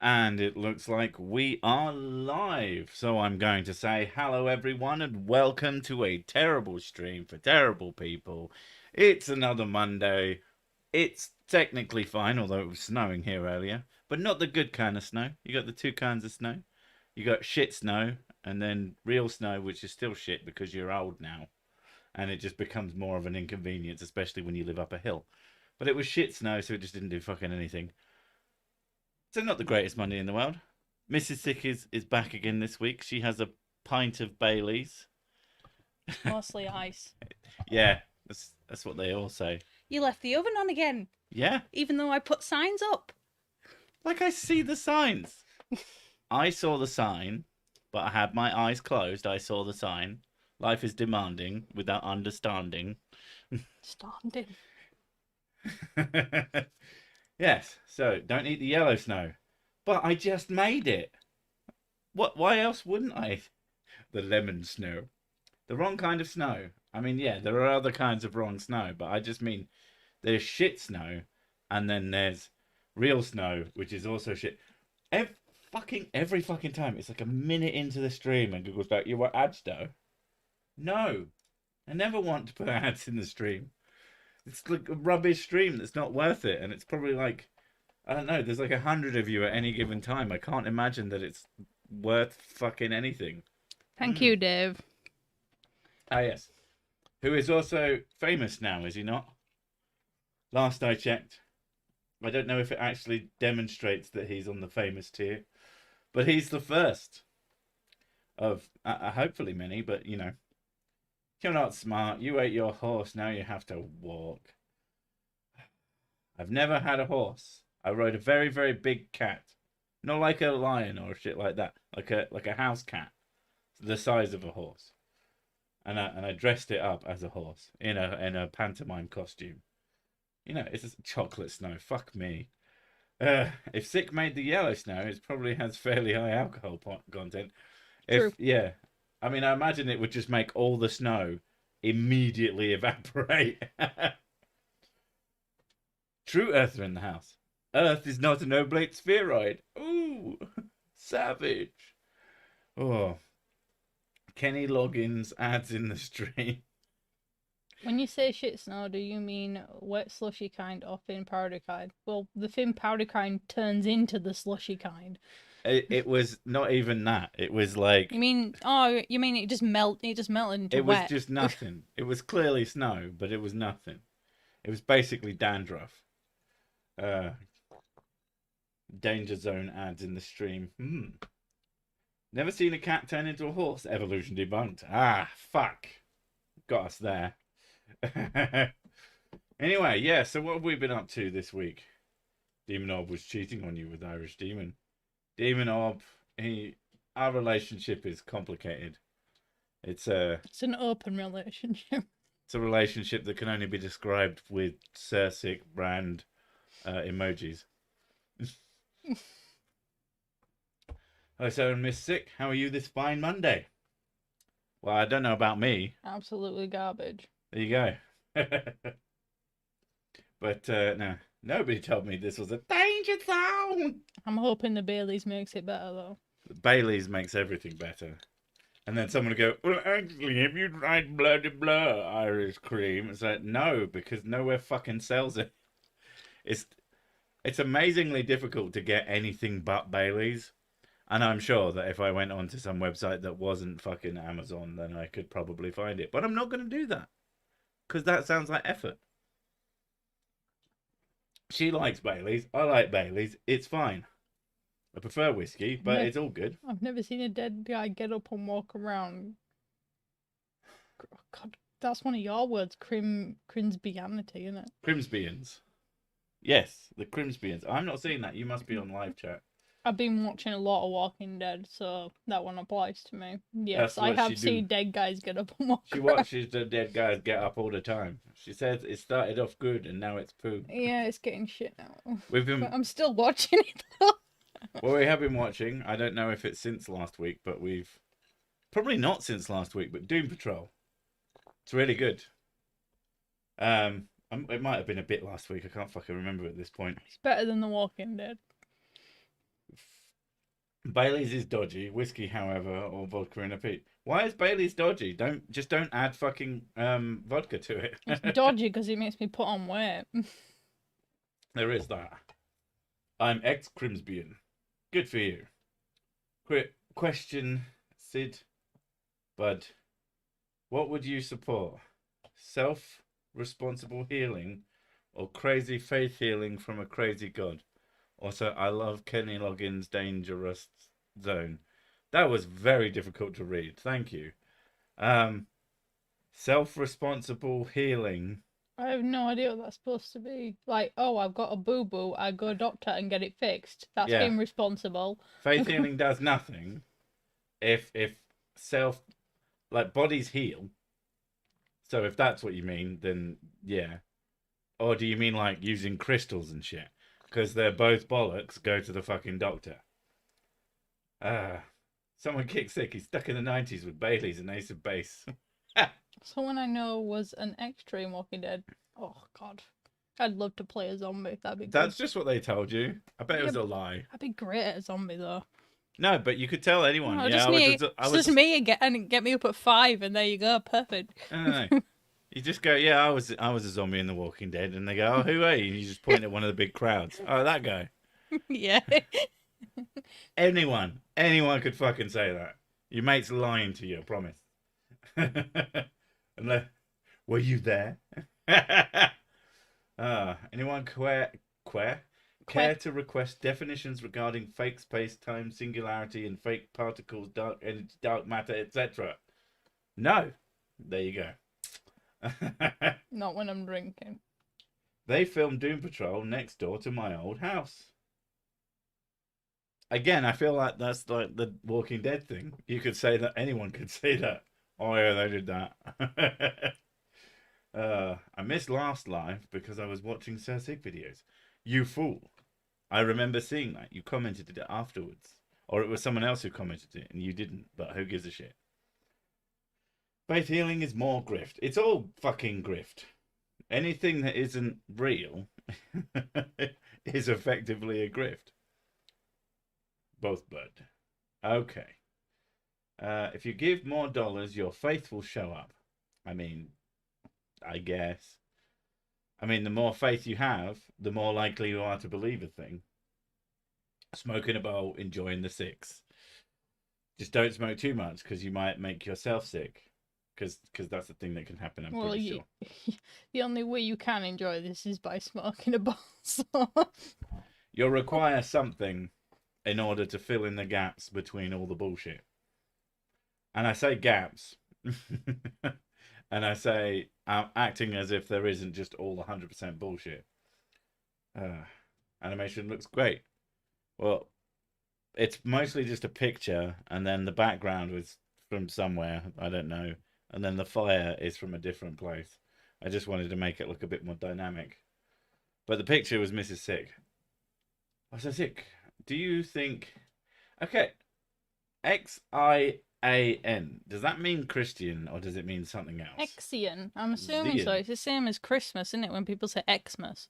And it looks like we are live. So I'm going to say hello, everyone, and welcome to a terrible stream for terrible people. It's another Monday. It's technically fine, although it was snowing here earlier, but not the good kind of snow. You got the two kinds of snow. You got shit snow, and then real snow, which is still shit because you're old now. And it just becomes more of an inconvenience, especially when you live up a hill. But it was shit snow, so it just didn't do fucking anything. So not the greatest Monday in the world. Mrs. Sick is back again this week. She has a pint of Bailey's. Mostly ice. Yeah, that's what they all say. You left the oven on again, Yeah, even though I put signs up. like I see the signs. I saw the sign, but I had my eyes closed. I saw the sign. Life is demanding without understanding. Standing. Yes, so don't eat the yellow snow. But I just made it. What? Why else wouldn't I? The lemon snow. The wrong kind of snow. I mean, yeah, there are other kinds of wrong snow, but I just mean there's shit snow, and then there's real snow, which is also shit. Every fucking time, it's like a minute into the stream, and Google's like, "You want ads, though?" No, I never want to put ads in the stream. It's like a rubbish stream that's not worth it, and it's probably like I don't know. There's like 100 of you at any given time. I can't imagine that it's worth fucking anything. Thank you, Dave. Ah, yes. Who is also famous now, is he not? Last I checked. I don't know if it actually demonstrates that he's on the famous tier, but he's the first of hopefully many, but you know. You're not smart. You ate your horse. Now you have to walk. I've never had a horse. I rode a very, very big cat. Not like a lion or shit like that. Like a house cat. The size of a horse. And I dressed it up as a horse in a pantomime costume. You know, it's just chocolate snow. Fuck me. If Sick made the yellow snow, it probably has fairly high alcohol content. True. Yeah, I mean, I imagine it would just make all the snow immediately evaporate. True Earther in the house. Earth is not an oblate spheroid. Ooh, savage. Oh, Kenny Loggins ads in the stream. When you say shit snow, do you mean wet slushy kind or thin powder kind? Well, the thin powder kind turns into the slushy kind. It was not even that. It was like You mean it just melted into it was wet. just nothing. It was clearly snow, but it was nothing. It was basically dandruff. Uh, Danger Zone ads in the stream. Never seen a cat turn into a horse. Evolution debunked. Ah, fuck. Got us there. Anyway, yeah, so what have we been up to this week? Demon Orb was cheating on you with Irish Demon. Demon Orb, our relationship is complicated. It's It's an open relationship. it's a relationship that can only be described with Sursic brand emojis. Hello, so Miss Sick. How are you this fine Monday? Well, I don't know about me. Absolutely garbage. There you go. But no, nobody told me this was a danger zone. I'm hoping the Baileys makes it better though. Bailey's makes everything better. And then someone will go, well, actually, have you tried blah de blah Irish cream? It's like, no, because nowhere fucking sells it. It's it's amazingly difficult to get anything but Bailey's. And I'm sure that if I went onto some website that wasn't fucking Amazon, then I could probably find it. But I'm not going to do that. Because that sounds like effort. She likes Bailey's. I like Bailey's. It's fine. I prefer whiskey, but it's all good. I've never seen a dead guy get up and walk around. God, that's one of your words, Crinsbianity, isn't it? Crimsbians. Yes, the Crimsbians. I'm not seeing that. You must be on live chat. I've been watching a lot of Walking Dead, so that one applies to me. Yes, That's I what have she seen do. dead guys get up and walk She around. watches the dead guys get up all the time. She says it started off good and now it's poo. Yeah, it's getting shit now. We've been But I'm still watching it though. well, we have been watching. I don't know if it's since last week, but we've probably not since last week. But Doom Patrol, it's really good. It might have been a bit last week. I can't fucking remember at this point. It's better than The Walking Dead. Bailey's is dodgy. Whiskey, however, or vodka in a peat. Why is Bailey's dodgy? Don't add fucking vodka to it. It's dodgy because it makes me put on weight. There is that. I'm ex-Crimsbian. Good for you. Question, Sid, Bud. What would you support? Self-responsible healing or crazy faith healing from a crazy god? Also, I love Kenny Loggins' Dangerous Zone. That was very difficult to read. Thank you. Self-responsible healing. I have no idea what that's supposed to be. Like, oh, I've got a boo-boo, I go to doctor and get it fixed. That's Yeah. him responsible. Faith healing does nothing. If self, like, bodies heal. So if that's what you mean, then yeah. Or do you mean like using crystals and shit? Because they're both bollocks. Go to the fucking doctor. Someone kicked sick. He's stuck in the 90s with Bailey's and Ace of Base. Someone I know was an extra in Walking Dead. Oh, God. I'd love to play a zombie. That'd be good. That's just what they told you. I bet it was a lie. I'd be great at a zombie, though. No, but you could tell anyone. No, yeah, just me again, and get me up at 5, and there you go. Perfect. No. You just go, yeah, I was a zombie in The Walking Dead, and they go, oh, who are you? And you just point at one of the big crowds. Oh, that guy. Yeah. Anyone could fucking say that. Your mate's lying to you, I promise. Unless, were you there? Anyone care to request definitions regarding fake space-time, singularity, and fake particles, dark energy, dark matter, etc.? No. There you go. Not when I'm drinking. They filmed Doom Patrol next door to my old house. Again, I feel like that's like the Walking Dead thing. You could say that, anyone could say that. Oh yeah, they did that. I missed last live because I was watching Sir Sig videos. You fool. I remember seeing that. You commented it afterwards. Or it was someone else who commented it and you didn't, but who gives a shit? Faith healing is more grift. It's all fucking grift. Anything that isn't real is effectively a grift. Both, bud. Okay. If you give more dollars, your faith will show up. I mean, I guess. I mean, the more faith you have, the more likely you are to believe a thing. Smoking a bowl, enjoying the six. Just don't smoke too much because you might make yourself sick. Because that's the thing that can happen, I'm pretty sure. The only way you can enjoy this is by smoking a bowl. So. You'll require something in order to fill in the gaps between all the bullshit. And I say gaps. And I say acting as if there isn't just all 100% bullshit. Animation looks great. Well, it's mostly just a picture, and then the background was from somewhere, I don't know. And then the fire is from a different place. I just wanted to make it look a bit more dynamic. But the picture was Mrs. Sick. I was so sick. Do you think... Okay. Xian. Does that mean Christian or does it mean something else? Exian. I'm assuming so. It's the same as Christmas, isn't it? When people say Xmas.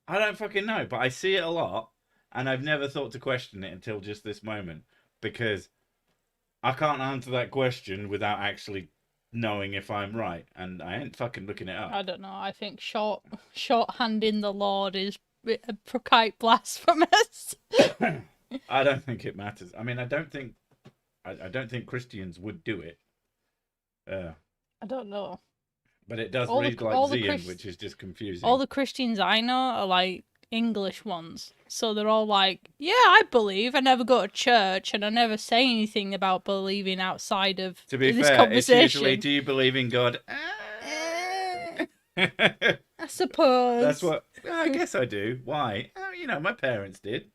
I don't fucking know, but I see it a lot and I've never thought to question it until just this moment because I can't answer that question without actually knowing if I'm right, and I ain't fucking looking it up. I don't know. I think shorthanding the Lord is quite blasphemous. I don't think it matters. I mean, I don't think Christians would do it. I don't know. But it does read like Zion, which is just confusing. All the Christians I know are like English ones. So they're all like, yeah, I believe. I never go to church and I never say anything about believing outside of this conversation. To be fair, it's usually, do you believe in God? I suppose. That's what... I guess I do. Why? You know, my parents did.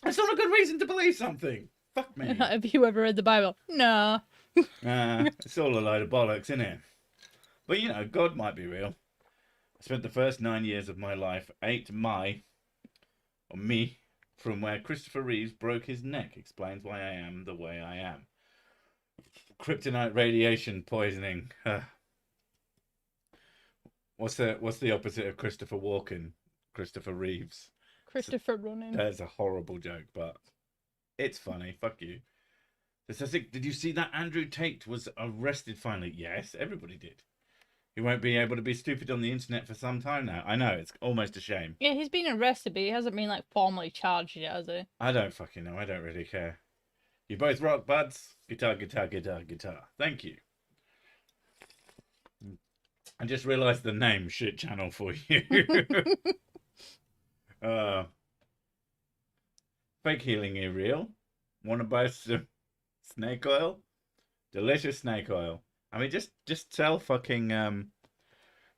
That's not a good reason to believe something. Fuck me. Have you ever read the Bible? No. It's all a load of bollocks, isn't it? But, you know, God might be real. I spent the first 9 years of my life 8 me, from where Christopher Reeves broke his neck. Explains why I am the way I am. Kryptonite radiation poisoning. What's the opposite of Christopher Walken? Christopher Reeves. Christopher running. That's a horrible joke, but It's funny. Fuck you. I think, did you see that Andrew Tate was arrested finally? Yes, everybody did. He won't be able to be stupid on the internet for some time now. I know, it's almost a shame. Yeah, he's been arrested, but he hasn't been, like, formally charged yet, has he? I don't fucking know. I don't really care. You both rock, buds. Guitar, guitar, guitar, guitar. Thank you. I just realised the name shit channel for you. Fake healing is real. Want to buy some snake oil? Delicious snake oil. I mean, just sell fucking what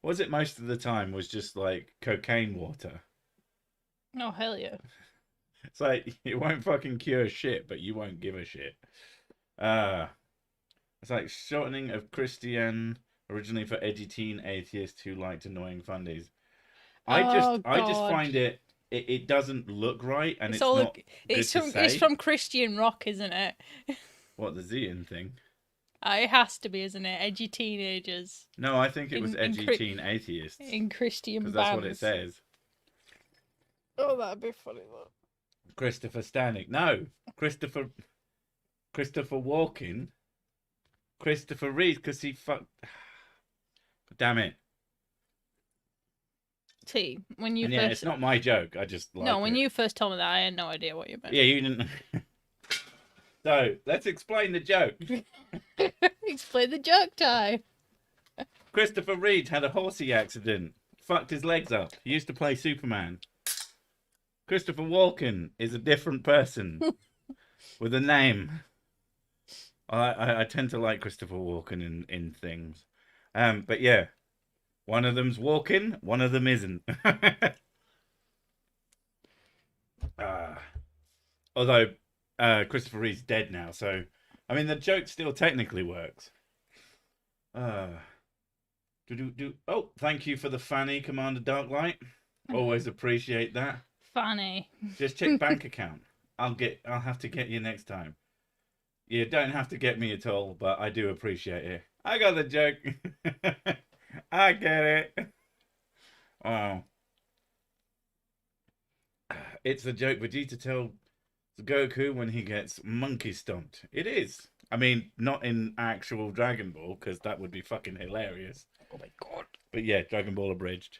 was it most of the time was just like cocaine water. Oh, hell yeah. It's like it won't fucking cure shit, but you won't give a shit. It's like shortening of Christian, originally for edgy teen atheists who liked annoying fundies. I just find it doesn't look right, and it's not it's from Christian rock, isn't it? What, the Zian thing? It has to be, isn't it? Edgy teenagers. No, I think it was edgy teen atheists. In Christian bands. Because that's what it says. Oh, that'd be funny, though. Christopher Stanek. No, Christopher Walken. Christopher Reeve, because he fucked. Damn it. See, when you and first... yeah, it's not my joke. I just like when you first told me that, I had no idea what you meant. Yeah, you didn't. So let's explain the joke. Explain the joke time. Christopher Reeve had a horsey accident. Fucked his legs up. He used to play Superman. Christopher Walken is a different person with a name. I tend to like Christopher Walken in things. But yeah, one of them's walking, one of them isn't. Although Christopher Reeve's dead now, so I mean the joke still technically works. Oh, thank you for the fanny, Commander Darklight. Always appreciate that. Fanny. Just check bank account. I'll have to get you next time. You don't have to get me at all, but I do appreciate it. I got the joke. I get it. Wow. It's the joke Vegeta tells Goku when he gets monkey stomped. It is. I mean, not in actual Dragon Ball, because that would be fucking hilarious. Oh my god. But yeah, Dragon Ball abridged.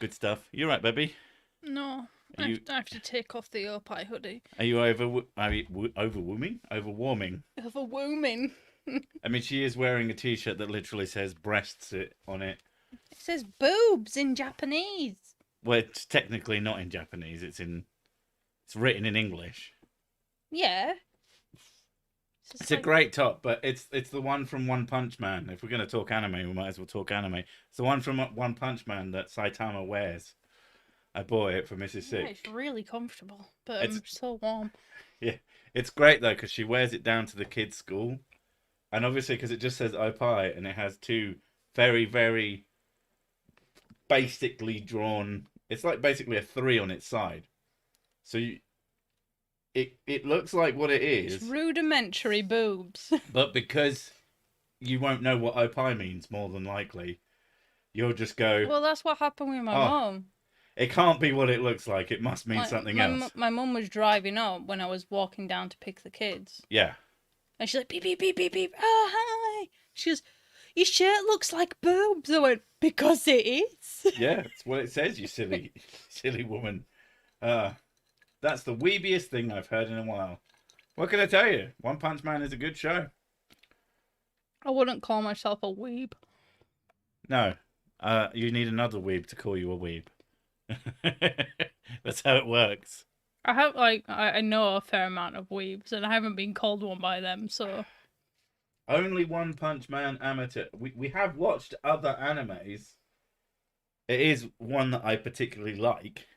Good stuff. You right, baby? No. I have to take off the Opie hoodie. Are you overwarming? Overwarming. Overwarming. I mean, she is wearing a t-shirt that literally says breasts on it. It says boobs in Japanese. Well, it's technically not in Japanese. It's written in English. Yeah. It's a great top, but it's the one from One Punch Man. If we're going to talk anime, we might as well talk anime. It's the one from One Punch Man that Saitama wears. I bought it for Mrs. Six. Yeah, it's really comfortable, but it's so warm. Yeah, it's great though because she wears it down to the kids' school, and obviously because it just says Opie and it has two very, very basically drawn. It's like basically a 3 on its side, so it looks like what it is. It's rudimentary boobs. But because you won't know what Opie means, more than likely, you'll just go. Well, that's what happened with my mum. It can't be what it looks like. It must mean something else. My mum was driving up when I was walking down to pick the kids. Yeah. And she's like, beep, beep, beep, beep, beep. Oh, hi. She goes, your shirt looks like boobs. I went, because it is. Yeah, that's what it says, you silly woman. That's the weebiest thing I've heard in a while. What can I tell you? One Punch Man is a good show. I wouldn't call myself a weeb. No. You need another weeb to call you a weeb. That's how it works. I have I know a fair amount of weebs and I haven't been called one by them, so only One Punch Man amateur. We have watched other animes. It is one that I particularly like.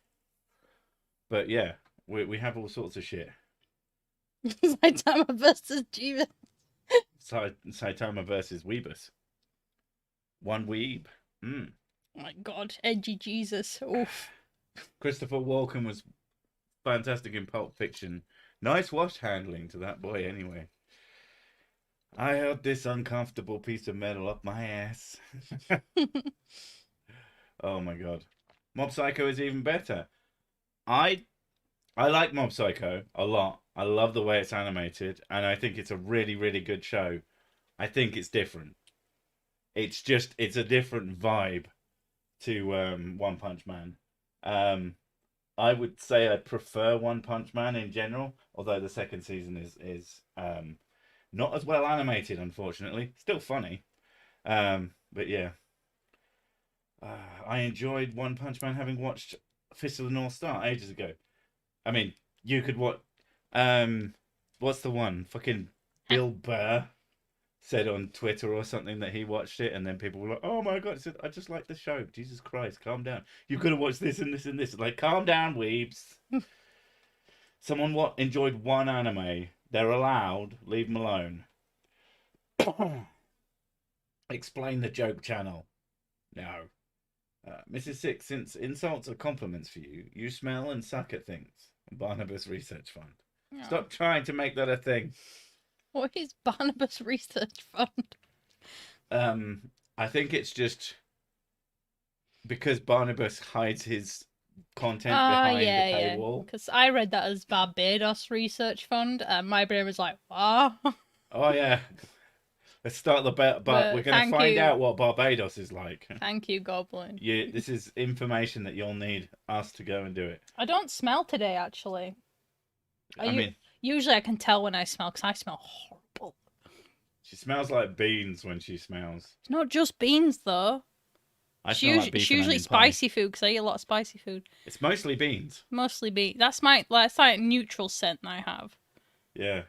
But yeah, we have all sorts of shit. Saitama versus Jeebus. Saitama versus Weebus. One weeb. Oh my god, edgy Jesus. Oof. Christopher Walken was fantastic in Pulp Fiction. Nice wash handling to that boy anyway. I held this uncomfortable piece of metal up my ass. Oh my god. Mob Psycho is even better. I I like Mob Psycho a lot. I love the way it's animated, and I think it's a really, really good show. I think it's different. It's a different vibe to One Punch Man. Um, I would say I prefer One Punch Man in general, although the second season is not as well animated, unfortunately. Still funny. But yeah, I enjoyed One Punch Man having watched Fist of the North Star ages ago. I mean, you could watch. What's the one? Fucking Bill Burr said on Twitter or something that he watched it, and then people were like, "Oh my god!" He said, "I just like the show." Jesus Christ, calm down. You could have watched this and this and this. Like, calm down, weebs. Someone what enjoyed one anime, they're allowed. Leave them alone. Explain the joke channel. No. Mrs. Six, since insults are compliments for you, you smell and suck at things. Barnabas Research Fund. No. Stop trying to make that a thing. What is Barnabas Research Fund? I think it's just because Barnabas hides his content behind the paywall. Because I read that as Barbados Research Fund, and my brain was like, what? Oh yeah. Let's start the bet, but we're going to find out what Barbados is like. Thank you, Goblin. This is information that you'll need us to go and do it. I don't smell today, actually. Usually I can tell when I smell, because I smell horrible. She smells like beans when she smells. It's not just beans, though. It's usually spicy food, because I eat a lot of spicy food. It's mostly beans. Mostly beans. That's like neutral scent I have. Yeah.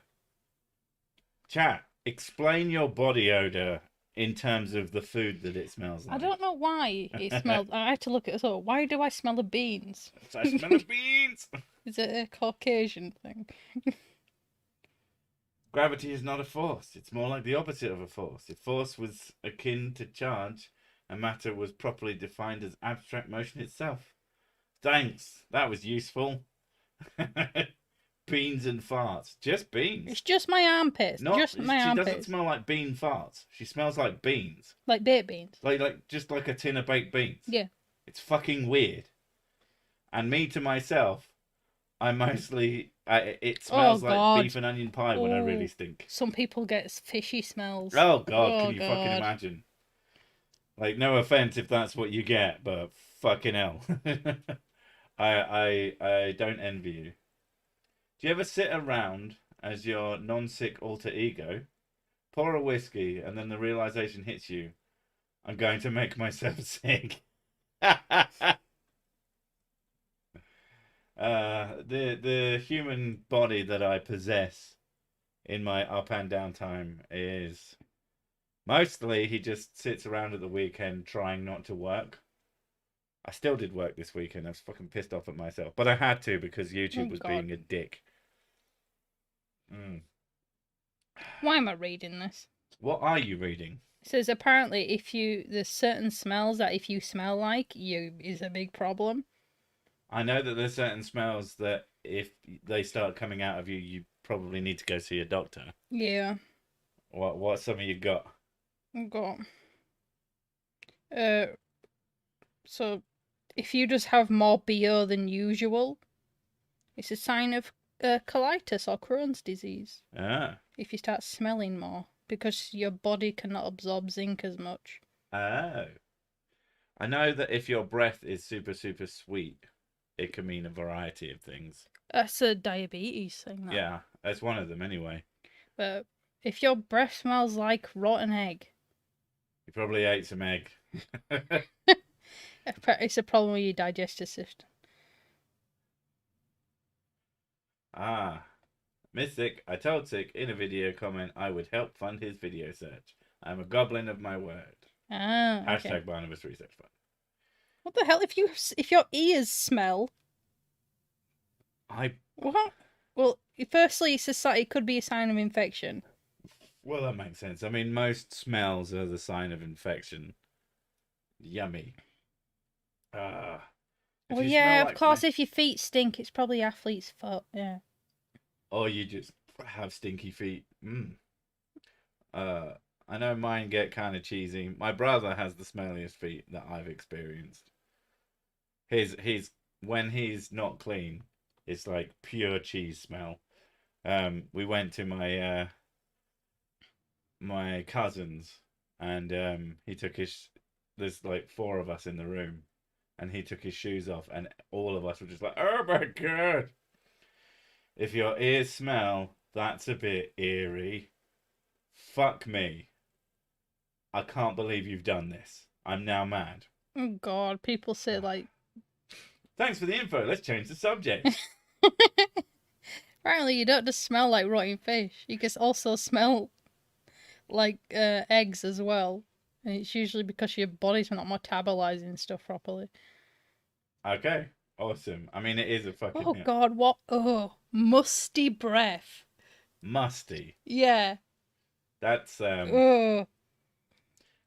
Chat, explain your body odor in terms of the food that it smells like. I don't know why it smells. I had to look at it. So why do I smell of beans? I smell of beans. Is it a Caucasian thing? Gravity is not a force. It's more like the opposite of a force. If force was akin to charge, and matter was properly defined as abstract motion itself. Thanks. That was useful. Beans and farts. Just beans. It's just my armpits. She doesn't smell like bean farts. She smells like beans. Like baked beans. Just like a tin of baked beans. Yeah. It's fucking weird. And me to myself, I mostly it smells like beef and onion pie when I really stink. Some people get fishy smells. Oh god, can you fucking imagine? Like, no offense if that's what you get, but fucking hell. I don't envy you. Do you ever sit around as your non-sick alter ego, pour a whiskey, and then the realization hits you, I'm going to make myself sick? The human body that I possess in my up and down time is mostly he just sits around at the weekend trying not to work. I still did work this weekend. I was fucking pissed off at myself, but I had to because YouTube was being a dick. Why am I reading this? What are you reading? It says apparently there's certain smells that if you smell like is a big problem. I know that there's certain smells that if they start coming out of you, you probably need to go see a doctor. Yeah. What some of you got? I've got. So if you just have more BO than usual, it's a sign of colitis or Crohn's disease. Ah. If you start smelling more, because your body cannot absorb zinc as much. Oh. I know that if your breath is super, super sweet, it can mean a variety of things. That's a diabetes thing. Yeah, that's one of them anyway. But if your breath smells like rotten egg, you probably ate some egg. It's a problem with your digestive system. Ah. Mystic, I told Sick in a video comment I would help fund his video search. I'm a goblin of my word. Ah, okay. Hashtag Barnabas Research Fund. What the hell? If your ears smell, what? Well, firstly, it could be a sign of infection. Well, that makes sense. I mean, most smells are the sign of infection. Yummy. Well, yeah, of course. If your feet stink, it's probably athlete's foot. Yeah. Or you just have stinky feet. I know mine get kind of cheesy. My brother has the smelliest feet that I've experienced. When he's not clean, It's like pure cheese smell. We went to my my cousin's, and he took his. There's like 4 of us in the room, and he took his shoes off, and all of us were just like, "Oh my god!" If your ears smell, that's a bit eerie. Fuck me. I can't believe you've done this. I'm now mad. Oh God, people say like. Thanks for the info. Let's change the subject. Apparently, you don't just smell like rotting fish. You can also smell like eggs as well. And it's usually because your body's not metabolizing stuff properly. Okay, awesome. I mean, it is a fucking... Oh God, what? Oh, musty breath. Musty. Yeah. That's, Oh.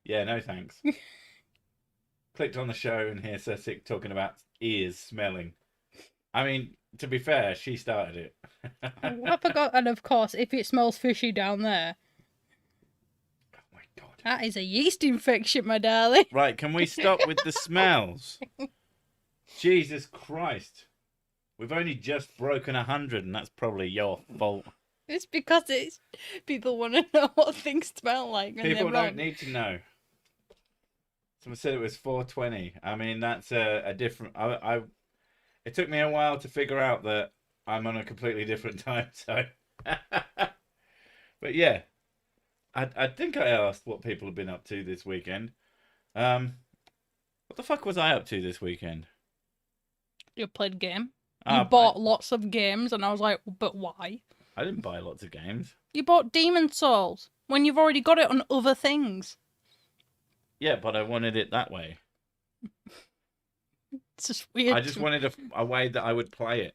Yeah, no thanks. Clicked on the show and hear Sir Sick talking about ears smelling. I mean, to be fair, she started it. I forgot, and of course, if it smells fishy down there... Oh my God. That is a yeast infection, my darling. Right, can we stop with the smells? Jesus Christ. We've only just broken 100, and that's probably your fault. It's because it's people want to know what things smell like. And People they're don't wrong. need to know. Someone said it was 420. I mean, that's a different... It took me a while to figure out that I'm on a completely different time zone. But yeah, I think I asked what people have been up to this weekend. What the fuck was I up to this weekend? You played game. You bought lots of games, and I was like, but why? I didn't buy lots of games. You bought Demon Souls when you've already got it on other things. Yeah, but I wanted it that way. It's just weird. I just wanted a way that I would play it.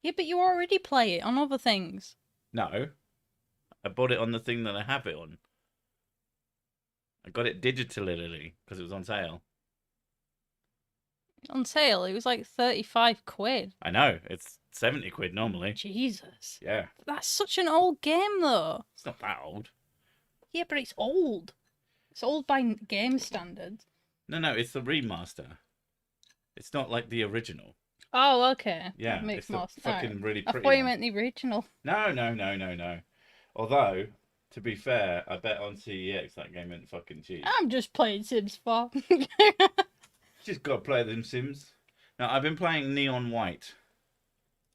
Yeah, but you already play it on other things. No. I bought it on the thing that I have it on. I got it digitally because it was on sale. On sale, it was like 35 quid. I know. It's 70 quid normally. Jesus. Yeah. That's such an old game, though. It's not that old. Yeah, but it's old. It's old by game standards. No, it's the remaster. It's not like the original. Oh, okay. Yeah, That makes it's the more sense. fucking really I pretty thought you one. meant the original. No. Although, to be fair, I bet on CEX that game ain't fucking cheap. I'm just playing Sims 4. Just gotta play them Sims. Now, I've been playing Neon White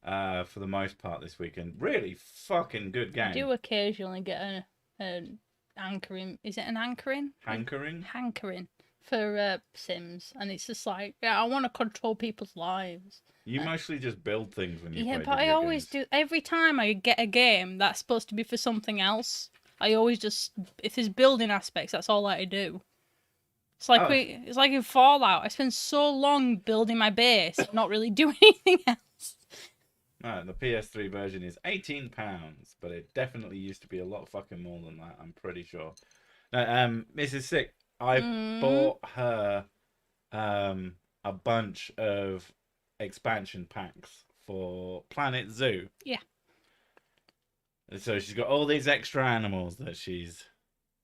for the most part this weekend. Really fucking good game. I do occasionally get an anchoring. Is it an anchoring? Hankering? Hankering for Sims. And it's just like, yeah, I want to control people's lives. You mostly just build things when you play Yeah, but I video always games. do. Every time I get a game that's supposed to be for something else, I always just, if there's building aspects, that's all I do. It's like it's like in Fallout. I spend so long building my base, not really doing anything else. No, the PS3 version is £18, but it definitely used to be a lot fucking more than that. I'm pretty sure. Now, Mrs. Sick, I bought her a bunch of expansion packs for Planet Zoo. Yeah. So she's got all these extra animals that she's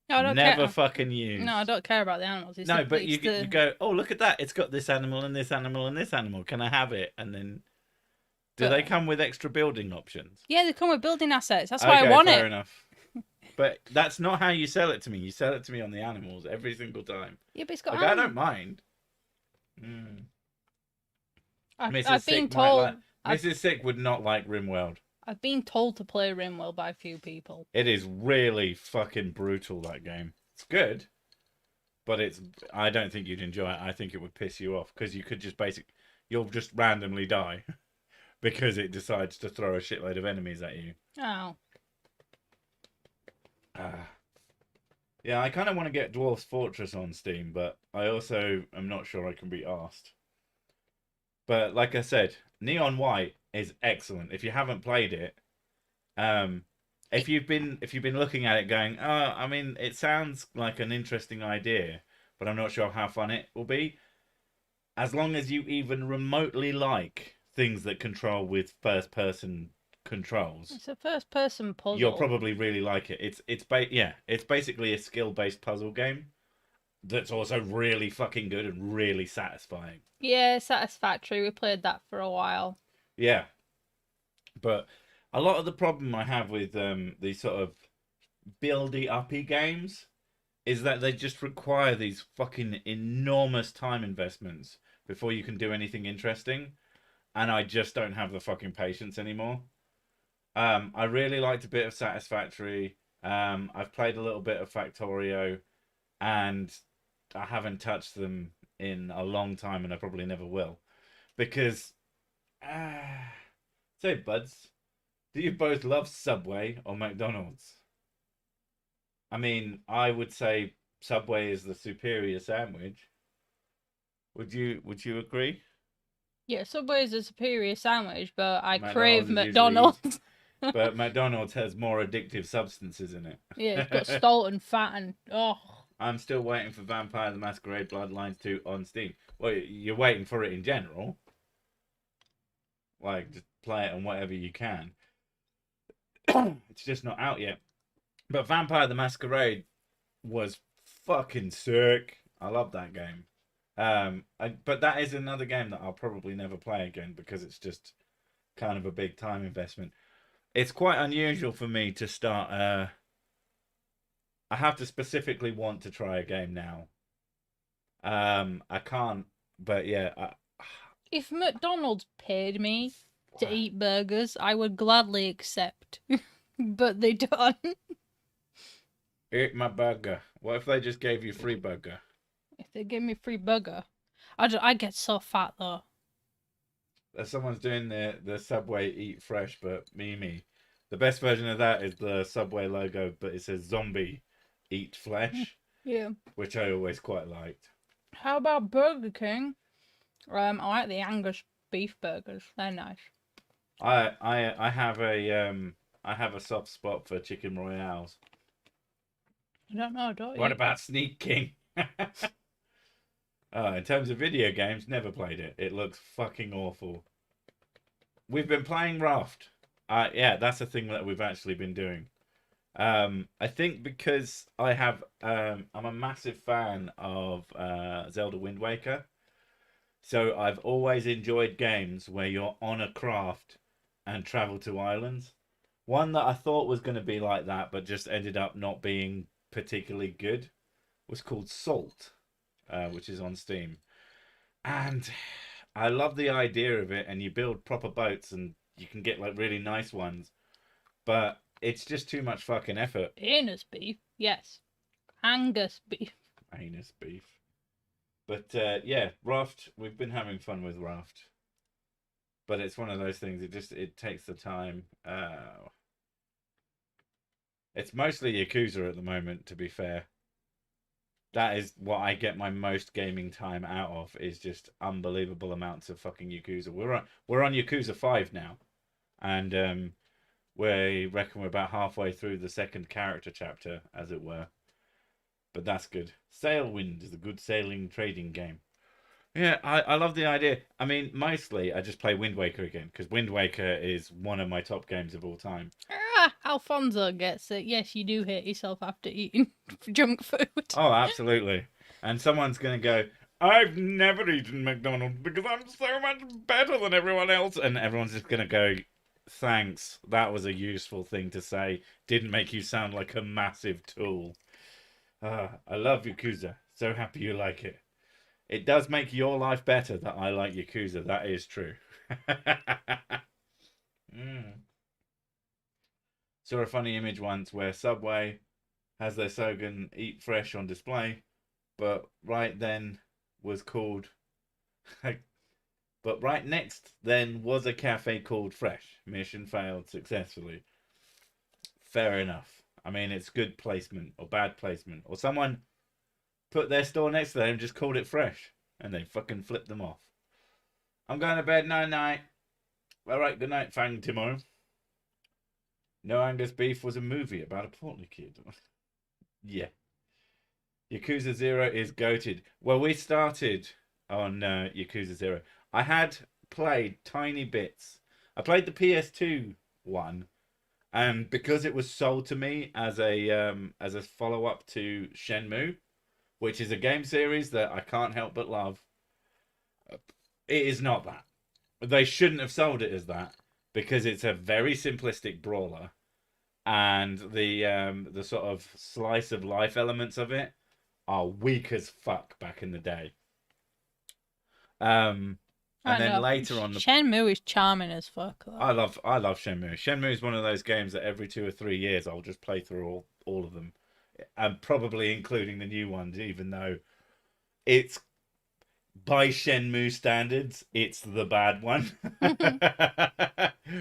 No, I don't never care. fucking used. No, I don't care about the animals. It's No, but it's you the... go, oh, look at that. It's got this animal and this animal and this animal. Can I have it? And then, do they come with extra building options? Yeah, they come with building assets. That's why I want fair it. enough. But that's not how you sell it to me. You sell it to me on the animals every single time. Yeah, but it's got Like, I don't mind. I've been told... Mrs. Sick would not like RimWorld. I've been told to play RimWorld by a few people. It is really fucking brutal, that game. It's good, but I don't think you'd enjoy it. I think it would piss you off because you could just you'll just randomly die because it decides to throw a shitload of enemies at you. Oh. Yeah, I kind of want to get Dwarf's Fortress on Steam, but I also am not sure I can be asked. But like I said, Neon White is excellent. If you haven't played it, if you've been looking at it going, oh, I mean, it sounds like an interesting idea, but I'm not sure how fun it will be. As long as you even remotely like things that control with first-person controls, It's a first-person puzzle. you'll probably really like it. It's basically a skill-based puzzle game that's also really fucking good and really satisfying. Yeah, satisfactory. We played that for a while. Yeah. But a lot of the problem I have with these sort of buildy uppy games is that they just require these fucking enormous time investments before you can do anything interesting, and I just don't have the fucking patience anymore. I really liked a bit of Satisfactory. I've played a little bit of Factorio, and I haven't touched them in a long time, and I probably never will, because. Say, buds, do you both love Subway or McDonald's? I mean, I would say Subway is the superior sandwich. Would you agree? Yeah, Subway is a superior sandwich, but I crave McDonald's is usually McDonald's. but McDonald's has more addictive substances in Yeah, it's got it. salt and fat and I'm still waiting for Vampire the Masquerade Bloodlines 2 on Steam. Well, you're waiting for it in general. Like, just play it on whatever you can. It's just not out yet. But Vampire the Masquerade was fucking sick. I love that game. But that is another game that I'll probably never play again because it's just kind of a big time investment. It's quite unusual for me to start. I have to specifically want to try a game now. I can't, but yeah. if McDonald's paid me to eat burgers, I would gladly accept. But they don't. Eat my burger. What if they just gave you free burger? If they give me free burger, I get so fat though. Someone's doing the Subway Eat Fresh, but me. The best version of that is the Subway logo, but it says Zombie Eat Flesh, Yeah. which I always quite liked. How about Burger King? I like the Angus beef burgers. They're nice. I have a soft spot for chicken royales. I don't know, don't you? What about Sneak King? In terms of video games, never played it. It looks fucking awful. We've been playing Raft. Yeah, that's a thing that we've actually been doing. I think because I'm a massive fan of Zelda Wind Waker. So I've always enjoyed games where you're on a craft and travel to islands. One that I thought was going to be like that, but just ended up not being particularly good, was called Salt, which is on Steam. And I love the idea of it, and you build proper boats, and you can get like really nice ones. But it's just too much fucking effort. Anus beef, yes. Angus beef. Anus beef. But yeah, Raft. We've been having fun with Raft, but it's one of those things. It takes the time. It's mostly Yakuza at the moment, to be fair. That is what I get my most gaming time out of, is just unbelievable amounts of fucking Yakuza. We're on Yakuza 5 now, and we reckon we're about halfway through the second character chapter, as it were. But that's good. Sailwind is a good sailing trading game. Yeah, I love the idea. I mean, mostly I just play Wind Waker again, because Wind Waker is one of my top games of all time. Alfonso gets it. Yes, you do hate yourself after eating junk food. Oh, absolutely. And someone's going to go, I've never eaten McDonald's because I'm so much better than everyone else. And everyone's just going to go, thanks. That was a useful thing to say. Didn't make you sound like a massive tool. I love Yakuza. So happy you like it. It does make your life better that I like Yakuza. That is true. Saw a funny image once where Subway has their slogan "Eat Fresh" on display, but right then was called. But right next then was a cafe called Fresh. Mission failed successfully. Fair enough. I mean, it's good placement or bad placement, or someone put their store next to them and just called it Fresh, and they fucking flipped them off. I'm going to bed, night night. All right, good night, Fang Timo. No Angus Beef was a movie about a portly kid. Yeah. Yakuza 0 is goated. Well, we started on Yakuza 0. I had played tiny bits. I played the PS2 one, and because it was sold to me as a follow-up to Shenmue, which is a game series that I can't help but love, it is not that. They shouldn't have sold it as that. because it's a very simplistic brawler, and the sort of slice of life elements of it are weak as fuck back in the day. I And then know. later on, Shenmue is charming as fuck, though. I love Shenmue. Shenmue is one of those games that every 2 or 3 years I'll just play through all of them, and probably including the new ones, even though it's by Shenmue standards, it's the bad one,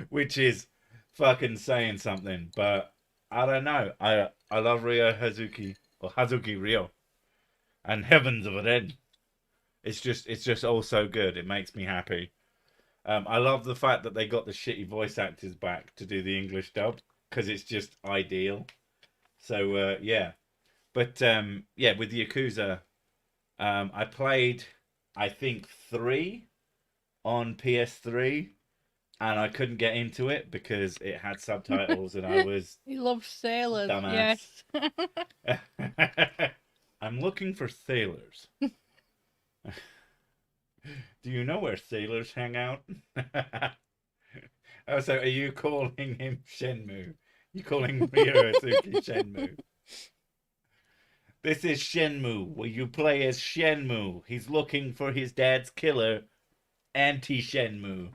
which is fucking saying something. But I don't know. I love Ryo Hazuki or Hazuki Ryo, and Heavens of a Dead. It's just all so good. It makes me happy. I love the fact that they got the shitty voice actors back to do the English dub because it's just ideal. So yeah, but yeah, with the Yakuza, I played I think 3 on PS3, and I couldn't get into it because it had subtitles, and I was You love sailors, dumbass. yes. I'm looking for sailors. Do you know where sailors hang out? Oh, so are you calling him Shenmue? You calling Ryosuke Shenmue? This is Shenmue, where you play as Shenmue. He's looking for his dad's killer, anti-Shenmue.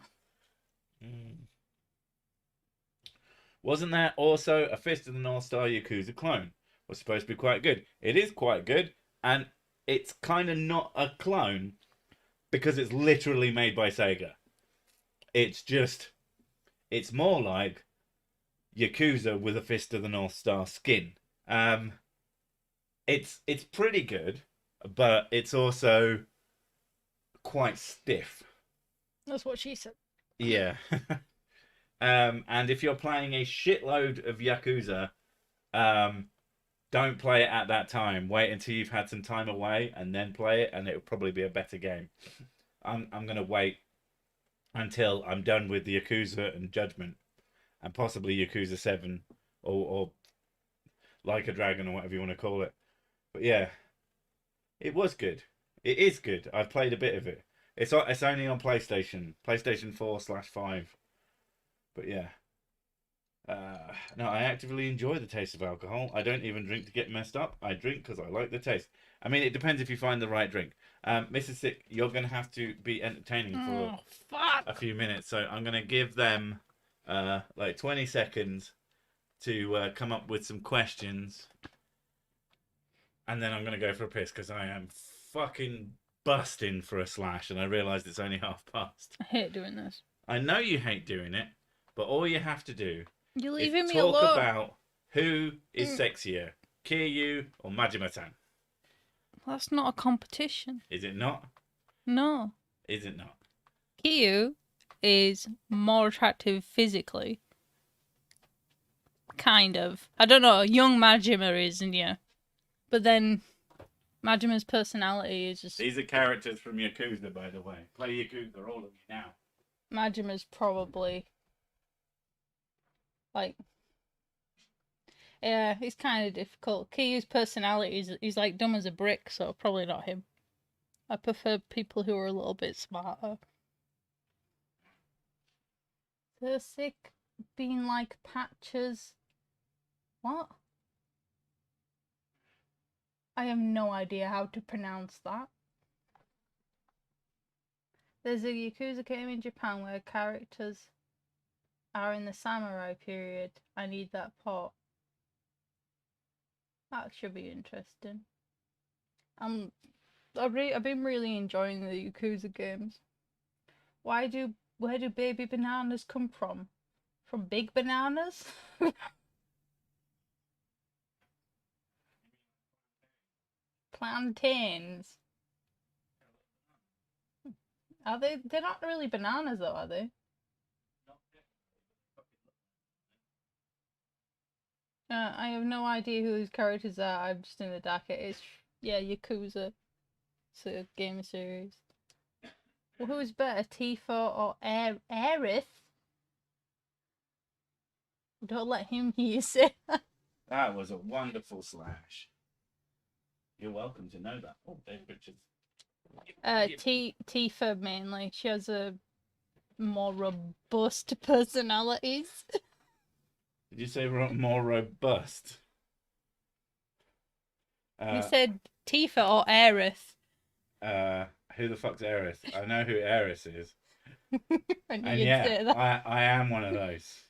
Wasn't that also a Fist of the North Star Yakuza clone? Was supposed to be quite good. It is quite good, and it's kind of not a clone because it's literally made by Sega. It's just, it's more like Yakuza with a Fist of the North Star skin. It's pretty good, but it's also quite stiff. That's what she said. Yeah. And if you're playing a shitload of Yakuza, don't play it at that time. Wait until you've had some time away and then play it, and it'll probably be a better game. I'm gonna wait until I'm done with the Yakuza and Judgment, and possibly Yakuza 7 or Like a Dragon or whatever you want to call it. But yeah, it was good. It is good. I've played a bit of it. It's only on PlayStation 4/5. But yeah. No, I actively enjoy the taste of alcohol. I don't even drink to get messed up. I drink because I like the taste. I mean, it depends if you find the right drink. Mrs. Sick, you're going to have to be entertaining for a few minutes. So I'm going to give them like 20 seconds to come up with some questions. And then I'm going to go for a piss because I am fucking busting for a slash. And I realised it's only 12:30. I hate doing this. I know you hate doing it, but all you have to do You're is leaving me talk alone. about who is sexier, Kiryu or Majima-san. That's not a competition. Is it not? No. Is it not? Kiryu is more attractive physically. Kind of. I don't know. Young Majima is, and yeah. But then Majima's personality is just... These are characters from Yakuza, by the way. Play Yakuza, all of you now. Majima's probably... like... yeah, it's kind of difficult. Kiryu's personality is he's like dumb as a brick, so probably not him. I prefer people who are a little bit smarter. So sick being like patches. What? I have no idea how to pronounce that. There's a Yakuza game in Japan where characters are in the samurai period. I need that part. That should be interesting. I've been really enjoying the Yakuza games. Where do baby bananas come from? From big bananas? Plantains. Are they? They're not really bananas though, are they? I have no idea who these characters are. I'm just in the dark. It's Yakuza. It's a game series. Well, who is better, Tifa or Aerith? Don't let him hear you say that. That was a wonderful slash. You're welcome to know that. Oh, Dave Richards. Tifa mainly. She has a more robust personalities. Did you say more robust? You said Tifa or Aerith. Who the fuck's Eris? I know who Eris is. I knew And you'd yeah, say that. I am one of those.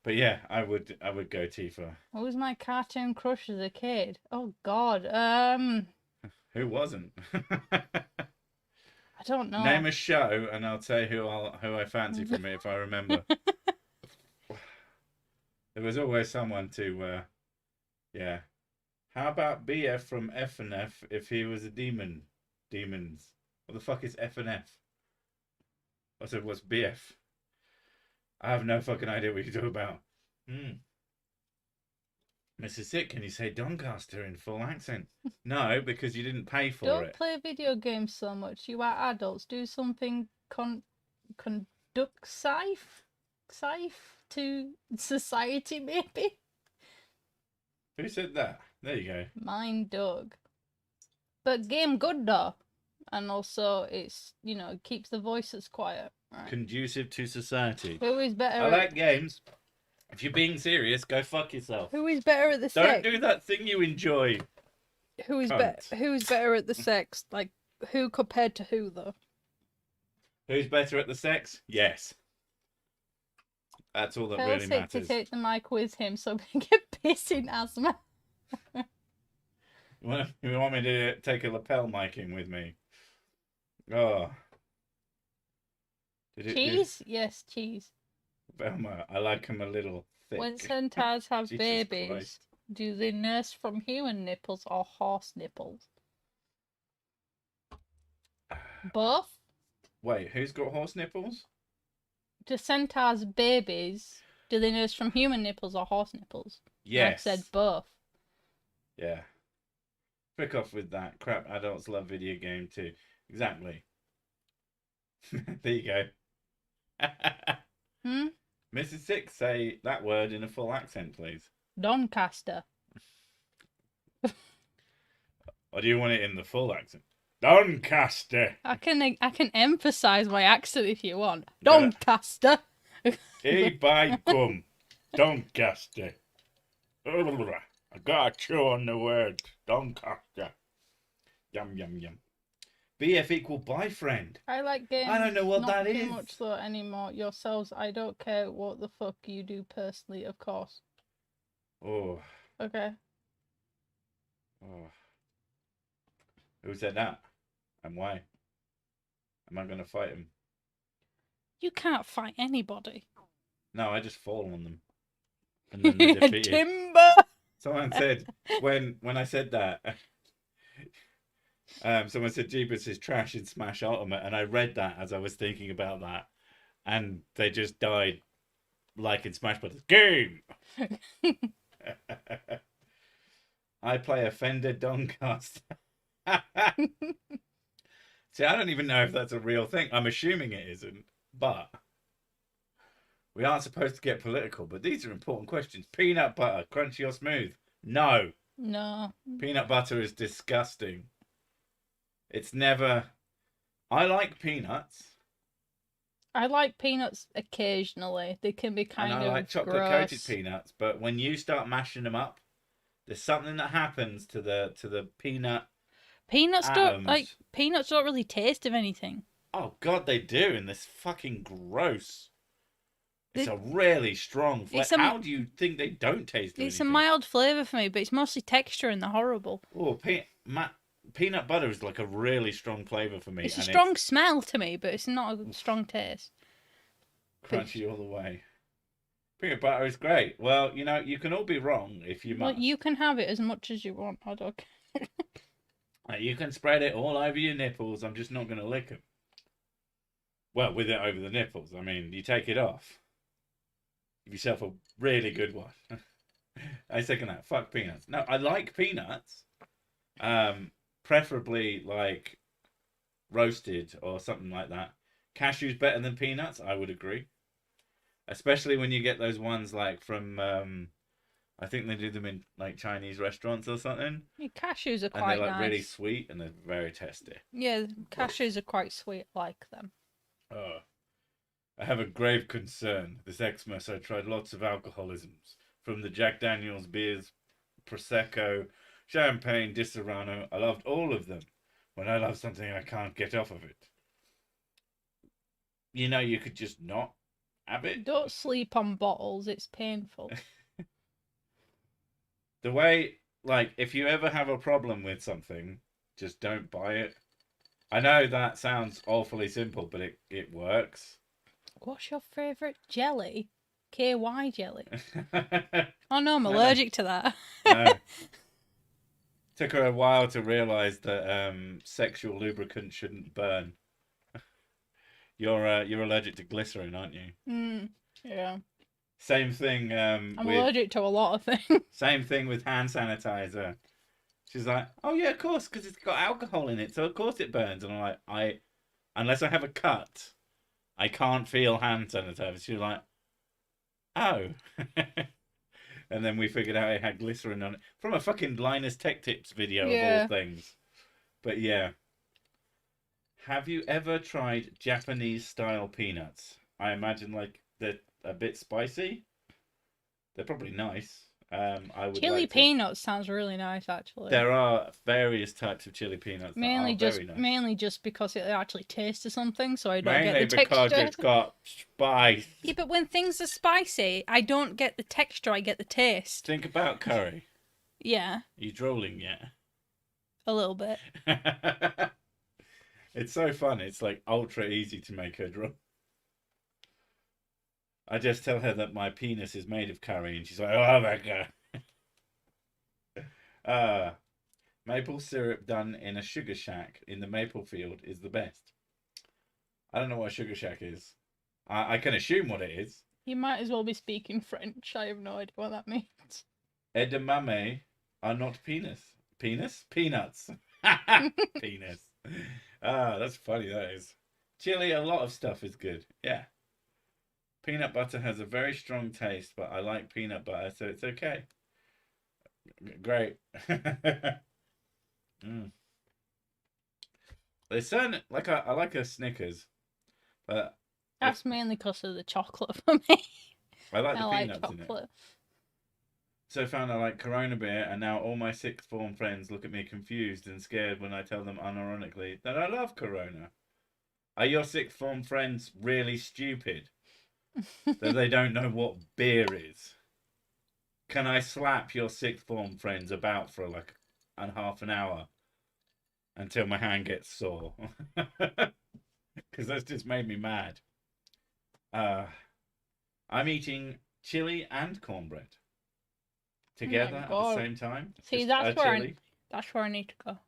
But yeah, I would go Tifa. What was my cartoon crush as a kid? Oh God. Who wasn't? I don't know. Name a show, and I'll tell you who I fancy from it if I remember. There was always someone to, yeah. How about BF from F and F if he was a demon? Demons. What the fuck is F and F? I said, what's BF? I have no fucking idea what you're talking about. Mrs. Sick, can you say Doncaster in full accent? No, because you didn't pay for Don't it. play video games so much. You are adults. Do something conducive to society, maybe. Who said that? There you go. Mine, Doug. But game good though, and also it's keeps the voices quiet. Right. Conducive to society. Who is better? I like games. If you're being serious, go fuck yourself. Who is better at the Don't sex? do that thing you enjoy. Who is Cunt. Who's better at the sex? Like who compared to who though? Who's better at the sex? Yes. That's all that Tell really Sick matters. to take the mic with him so we can get pissing asthma. You want me to take a lapel mic in with me? Oh. Cheese? Yes, cheese. Velma, I like them a little thick. When centaurs have Jesus babies, Christ. do they nurse from human nipples or horse nipples? Both? Wait, who's got horse nipples? Do centaurs' babies, do they nurse from human nipples or horse nipples? Yes. I said both. Yeah. Pick off with that. Crap, adults love video game too. Exactly. There you go. Mrs. Six, say that word in a full accent, please. Doncaster. Or do you want it in the full accent? Doncaster. I can emphasise my accent if you want. Doncaster. Hey, by cum. Doncaster. I got a chew on the word. Doncaster. Yum, yum, yum. BF equal boyfriend. I like games. I don't know what not that too is. much though anymore. Yourselves, I don't care what the fuck you do personally, of course. Oh. Okay. Oh. Who said that? And why? Am I going to fight him? You can't fight anybody. No, I just fall on them. And then they're defeated. Timber! Someone said, when I said that, someone said Jeebus is trash in Smash Ultimate, and I read that as I was thinking about that, and they just died like in Smash Brothers. Game! I play a Fender Doncaster. See, I don't even know if that's a real thing. I'm assuming it isn't, but we aren't supposed to get political, but these are important questions. Peanut butter, crunchy or smooth? No. No. Peanut butter is disgusting. It's never... I like peanuts. I like peanuts occasionally. They can be kind and I of like chocolate-coated gross. peanuts, but when you start mashing them up, there's something that happens to the peanut Peanuts atoms. peanuts don't really taste of anything. Oh God, they do, and this fucking gross. It's a really strong flavor. How do you think they don't taste of anything? It's a mild flavour for me, but it's mostly texture and they're horrible. Oh, peanut butter is like a really strong flavour for me. It's a strong smell to me, but it's not a strong taste. Crunchy all the way. Peanut butter is great. Well, you can all be wrong if you must. Well, you can have it as much as you want. I don't care. You can spread it all over your nipples. I'm just not going to lick them. Well, with it over the nipples. I mean, you take it off. Give yourself a really good one. I second that. Fuck peanuts. No, I like peanuts. Preferably like roasted or something like that. Cashews better than peanuts, I would agree. Especially when you get those ones like from I think they do them in like Chinese restaurants or something. Yeah, cashews are quite nice. And they're like nice. really sweet and they're very tasty. Yeah, cashews are quite sweet. I like them. Oh. I have a grave concern. This Xmas, I tried lots of alcoholisms. From the Jack Daniels beers, Prosecco, Champagne, Disaronno. I loved all of them. When I love something, I can't get off of it. You know, you could just not have it. Don't sleep on bottles, it's painful. The way, like, if you ever have a problem with something, just don't buy it. I know that sounds awfully simple, but it works. What's your favourite jelly? KY jelly. Oh no, I'm allergic to that. No. Took her a while to realise that sexual lubricant shouldn't burn. You're allergic to glycerin, aren't you? Yeah. Same thing. I'm allergic to a lot of things. Same thing with hand sanitizer. She's like, oh yeah, of course, because it's got alcohol in it, so of course it burns. And I'm like, unless I have a cut, I can't feel hand sanitizer. She's like, oh. And then we figured out it had glycerin on it from a fucking Linus Tech Tips video of all things. But yeah. Have you ever tried Japanese style peanuts? I imagine like they're a bit spicy. They're probably nice. I would Chili like to. peanuts sounds really nice, actually. There are various types of chili peanuts. Mainly that are very nice. mainly just because it actually tastes of something, so I don't get the because texture. it's got spice. Yeah, but when things are spicy, I don't get the texture, I get the taste. Think about curry. Yeah. Are you drooling yet? A little bit. It's so fun. It's like ultra easy to make her drool. I just tell her that my penis is made of curry, and she's like, "Oh my god!" Maple syrup done in a sugar shack in the maple field is the best. I don't know what a sugar shack is. I can assume what it is. You might as well be speaking French. I have no idea what that means. Edamame are not penis. Penis? Peanuts. Penis. That's funny, that is. Chili, a lot of stuff is good. Yeah. Peanut butter has a very strong taste, but I like peanut butter, so it's okay. Great. There's certain, like, I like a Snickers, but That's mainly because of the chocolate for me. I like the I peanuts like in it. chocolate. So found I like Corona beer, and now all my sixth form friends look at me confused and scared when I tell them unironically that I love Corona. Are your sixth form friends really stupid? That they don't know what beer is? Can I slap your sixth form friends about for like half an hour until my hand gets sore? Because that's just made me mad. I'm eating chili and cornbread together at the same time. See, that's where I need to go.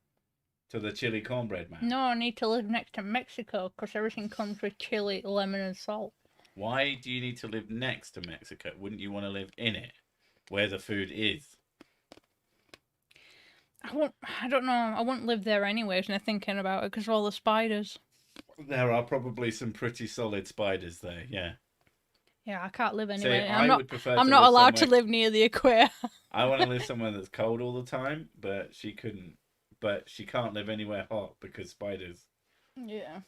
To the chili cornbread man. No, I need to live next to Mexico because everything comes with chili, lemon, and salt. Why do you need to live next to Mexico? Wouldn't you want to live in it, where the food is? I don't know. I wouldn't live there anyways, and I'm thinking about it because of all the spiders. There are probably some pretty solid spiders there, yeah. Yeah, I can't live anywhere. See, I'm not allowed to live near the equator. I want to live somewhere that's cold all the time, but she couldn't. But she can't live anywhere hot because spiders. Yeah.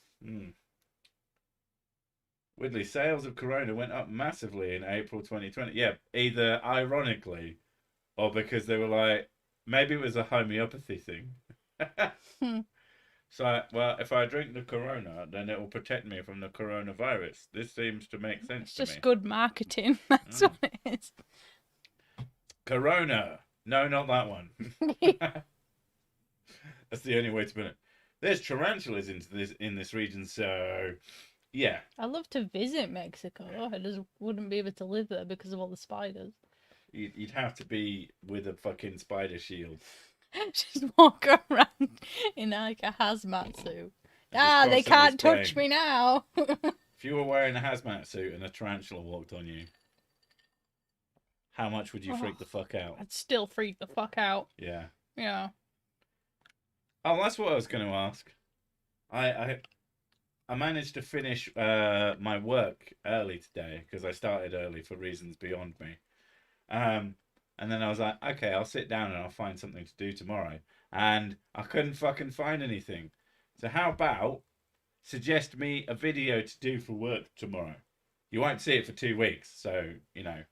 Weirdly, sales of Corona went up massively in April 2020. Yeah, either ironically or because they were like, maybe it was a homeopathy thing. So, well, if I drink the Corona, then it will protect me from the coronavirus. This seems to make sense to me. It's just good marketing. That's what it is. Corona. No, not that one. That's the only way to put it. There's tarantulas in this region, so yeah. I'd love to visit Mexico. I just wouldn't be able to live there because of all the spiders. You'd have to be with a fucking spider shield. Just walk around in like a hazmat suit. They can't touch me now. If you were wearing a hazmat suit and a tarantula walked on you, how much would you freak the fuck out? I'd still freak the fuck out. Yeah. Yeah. Oh, that's what I was going to ask. I managed to finish my work early today because I started early for reasons beyond me. And then I was like, okay, I'll sit down and I'll find something to do tomorrow. And I couldn't fucking find anything. So how about suggest me a video to do for work tomorrow? You won't see it for 2 weeks, so you know.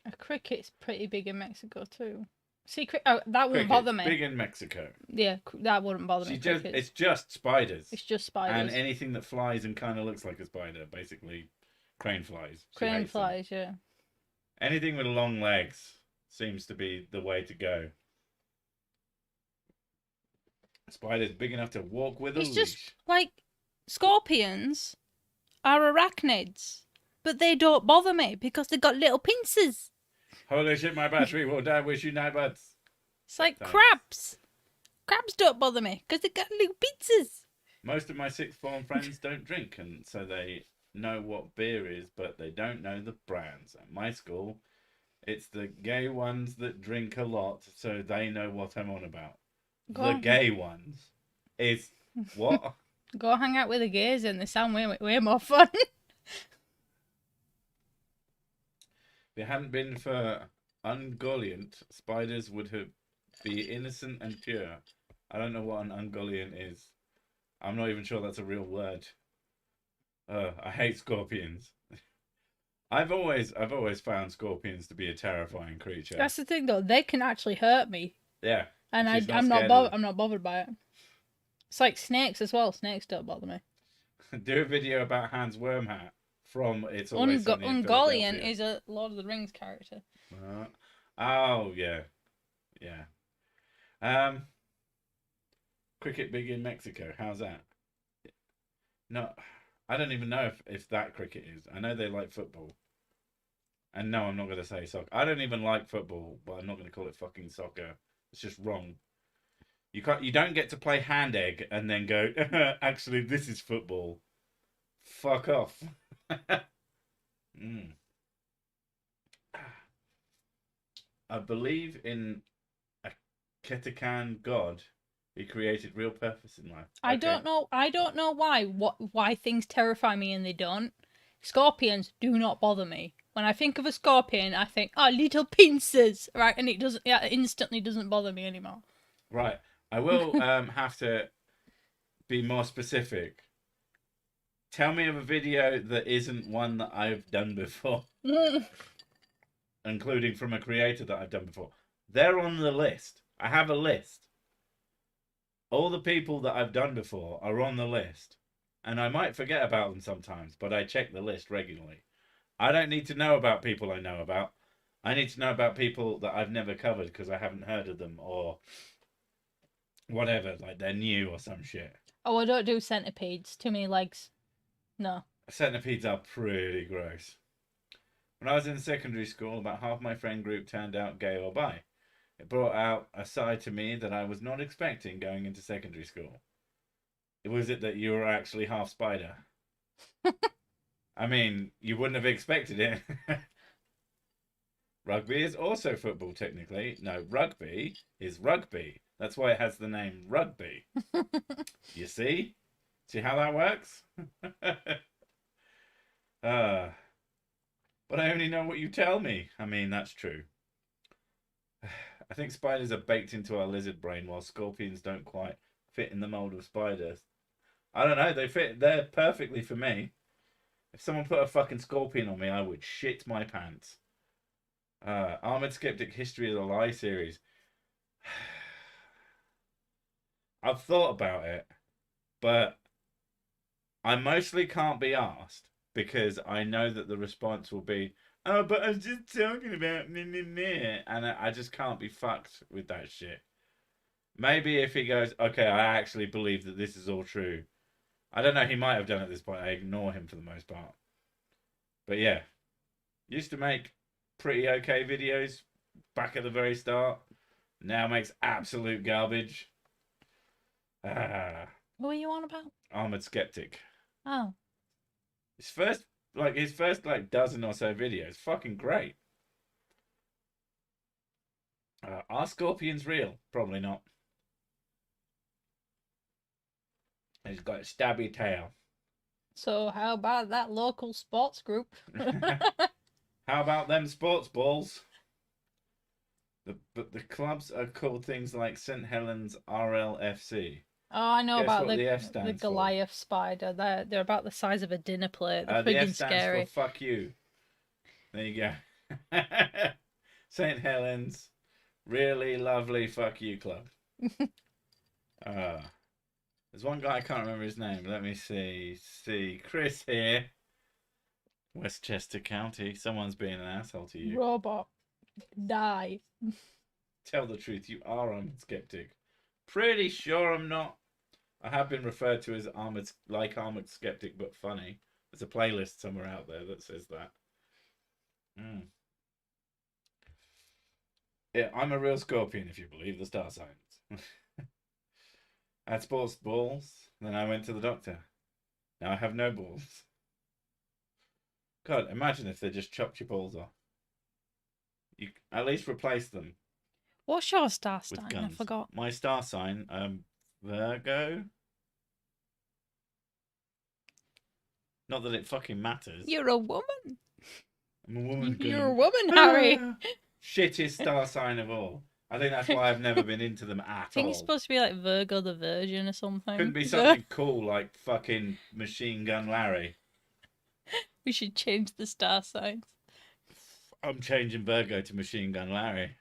A cricket's pretty big in Mexico too. See, that wouldn't Cricket's bother me. big in Mexico. Yeah, that wouldn't bother me. It's just spiders. It's just spiders. And anything that flies and kind of looks like a spider, basically, crane flies. Crane flies, yeah. Anything with long legs seems to be the way to go. Spiders big enough to walk with a leash. It's just like scorpions are arachnids, but they don't bother me because they got little pincers. Holy shit, my battery will die. Wish you night buds. It's like crabs. Crabs don't bother me because they got little pincers. Most of my sixth form friends don't drink, and so they know what beer is, but they don't know the brands. At my school, it's the gay ones that drink a lot, so they know what I'm on about. The gay ones is what? Go hang out with the gays and they sound way more fun. If it hadn't been for ungoliant, spiders would have be innocent and pure. I don't know what an ungoliant is. I'm not even sure that's a real word. I hate scorpions. I've always found scorpions to be a terrifying creature. That's the thing, though. They can actually hurt me. Yeah. And I'm not bothered by it. It's like snakes as well. Snakes don't bother me. Do a video about Hans Wormhat from It's Always Sunny in Ungoliant Philadelphia. is a Lord of the Rings character. Oh yeah, yeah. Cricket big in Mexico. How's that? No, I don't even know if that cricket is. I know they like football. And no, I'm not going to say soccer. I don't even like football, but I'm not going to call it fucking soccer. It's just wrong. You don't get to play hand egg and then go, actually, this is football. Fuck off. I believe in a Ketikan god. He created real purpose in life. I don't know why things terrify me and they don't. Scorpions do not bother me. When I think of a scorpion, I think, oh, little pincers, right? And it instantly doesn't bother me anymore. Right. I will have to be more specific. Tell me of a video that isn't one that I've done before. Including from a creator that I've done before. They're on the list. I have a list. All the people that I've done before are on the list. And I might forget about them sometimes, but I check the list regularly. I don't need to know about people I know about. I need to know about people that I've never covered because I haven't heard of them or whatever, like they're new or some shit. Oh, I don't do centipedes. Too many legs. No. Centipedes are pretty gross. When I was in secondary school, about half my friend group turned out gay or bi. It brought out a side to me that I was not expecting going into secondary school. Was it that you were actually half spider? I mean, you wouldn't have expected it. Rugby is also football, technically. No, rugby is rugby. That's why it has the name rugby. You see? See how that works? But I only know what you tell me. I mean, that's true. I think spiders are baked into our lizard brain, while scorpions don't quite fit in the mold of spiders. I don't know. They're perfectly for me. If someone put a fucking scorpion on me, I would shit my pants. Armored Skeptic History of the Lie series. I've thought about it, but I mostly can't be asked because I know that the response will be, oh, but I was just talking about and I just can't be fucked with that shit. Maybe if he goes, okay, I actually believe that this is all true. I don't know, he might have done at this point. I ignore him for the most part. But yeah, used to make pretty okay videos back at the very start. Now makes absolute garbage. What were you on about? Armored Skeptic. Oh. His first dozen or so videos, fucking great. Are scorpions real? Probably not. He's got a stabby tail. So how about that local sports group? How about them sports balls? But the clubs are called things like St. Helens RLFC. Oh, I know Guess about what the F the stands for? Goliath spider. They're about the size of a dinner plate. They're The F friggin' stands scary. for fuck you. There you go. St. Helens, really lovely fuck you club. There's one guy, I can't remember his name. Let me see. Chris here. Westchester County. Someone's being an asshole to you. Robot, die. Tell the truth, you are a skeptic. Pretty sure I'm not. I have been referred to as armored skeptic, but funny. There's a playlist somewhere out there that says that. Yeah, I'm a real scorpion if you believe the star signs. I had sports balls, then I went to the doctor. Now I have no balls. God, imagine if they just chopped your balls off. You at least replace them What's your star with sign? guns. I forgot. My star sign, Virgo. Not that it fucking matters. You're a woman. I'm a woman. You're a woman, Harry. Shittest star sign of all. I think that's why I've never been into them at I think all. it's supposed to be like Virgo the Virgin or something. Couldn't be something cool like fucking Machine Gun Larry. We should change the star signs. I'm changing Virgo to Machine Gun Larry.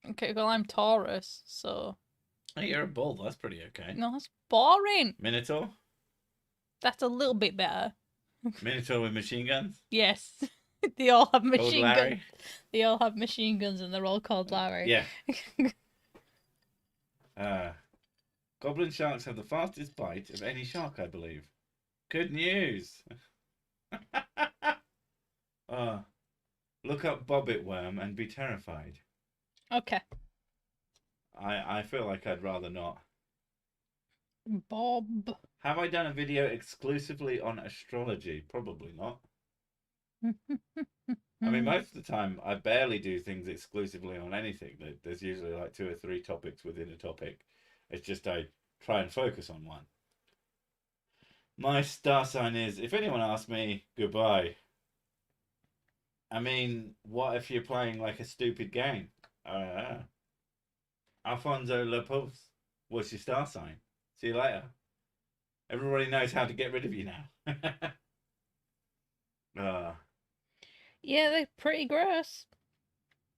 Okay, well I'm Taurus, so. Hey, you're a bull. That's pretty okay. No, that's boring. Minotaur? That's a little bit better. Minotaur with machine guns? Yes. They all have Called machine guns. Larry? They all have machine guns and they're all called Larry. Yeah. Goblin sharks have the fastest bite of any shark, I believe. Good news. Look up bobbit worm and be terrified. Okay. I feel like I'd rather not. Bob. Have I done a video exclusively on astrology? Probably not. I mean, most of the time, I barely do things exclusively on anything. There's usually like 2 or 3 topics within a topic. It's just I try and focus on one. My star sign is, if anyone asks me, goodbye. I mean, what if you're playing like a stupid game? Alfonso Lopez, what's your star sign? See you later. Everybody knows how to get rid of you now. Yeah, they're pretty gross.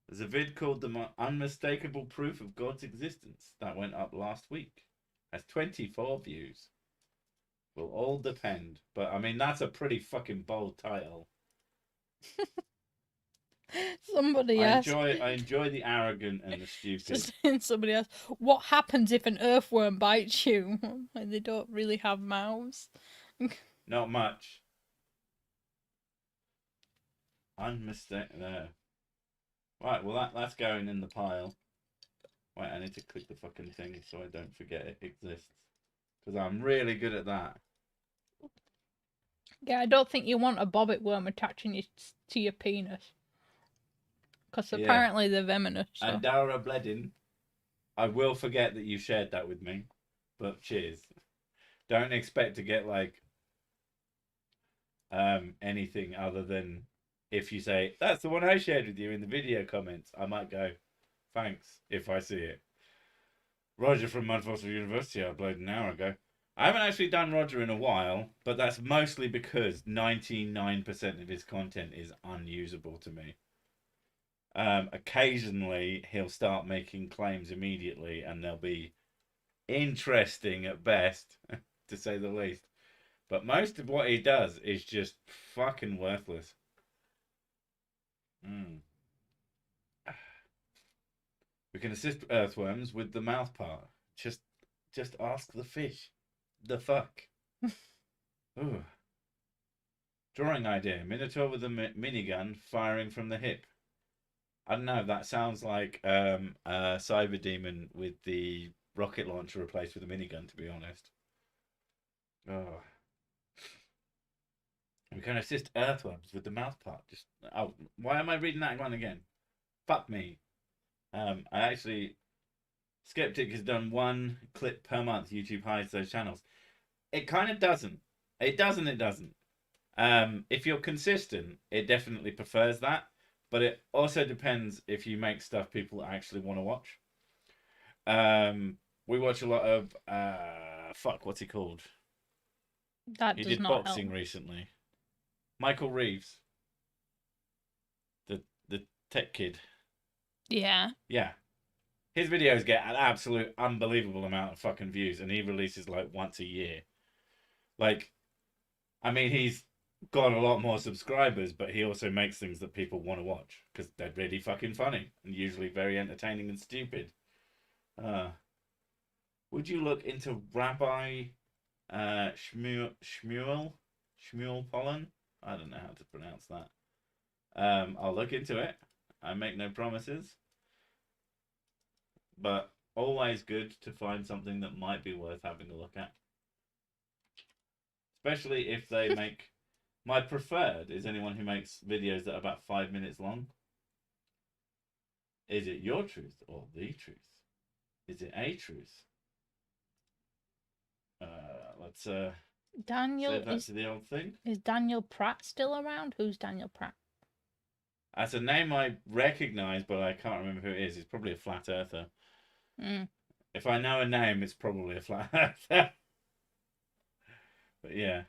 There's a vid called The Unmistakable Proof of God's Existence that went up last week. Has 24 views. Will all depend. But, I mean, that's a pretty fucking bold title. Somebody asked. I enjoy the arrogant and the stupid. Somebody asked, what happens if an earthworm bites you? Like, they don't really have mouths. Not much. Unmistakable. There. Right, well, that's going in the pile. Wait, I need to click the fucking thing so I don't forget it exists. Because I'm really good at that. Yeah, I don't think you want a bobbit worm attaching to your penis. Because apparently they're venomous. So. And Dara Bledin, I will forget that you shared that with me. But cheers. Don't expect to get, like, anything other than if you say, that's the one I shared with you in the video comments. I might go, thanks, if I see it. Roger from Mudfossil University uploaded an hour ago. I haven't actually done Roger in a while, but that's mostly because 99% of his content is unusable to me. Occasionally, he'll start making claims immediately, and they'll be interesting at best, to say the least. But most of what he does is just fucking worthless. We can assist earthworms with the mouth part. Just ask the fish. The fuck? Ooh. Drawing idea. Minotaur with a minigun firing from the hip. I don't know. That sounds like a cyber demon with the rocket launcher replaced with a minigun, to be honest. Oh. We can assist earthworms with the mouth part. Why am I reading that one again? Fuck me. Skeptic has done 1 clip per month. YouTube hides those channels. It kind of doesn't. It doesn't. If you're consistent, it definitely prefers that. But it also depends if you make stuff people actually want to watch. we watch a lot of what's he called? That He does did not boxing help. recently. Michael Reeves, the tech kid. Yeah. Yeah. His videos get an absolute unbelievable amount of fucking views, and he releases like once a year. Like, I mean, he's got a lot more subscribers, but he also makes things that people want to watch because they're really fucking funny and usually very entertaining and stupid. Would you look into Rabbi Shmuel Pollen? I don't know how to pronounce that. I'll look into it. I make no promises, but always good to find something that might be worth having a look at. Especially if they make... My preferred is anyone who makes videos that are about 5 minutes long. Is it your truth or the truth? Is it a truth? Let's Daniel save that to the old thing. Is Daniel Pratt still around? Who's Daniel Pratt? That's a name I recognise, but I can't remember who it is. He's probably a flat earther. Mm. If I know a name, it's probably a flat earther. But yeah.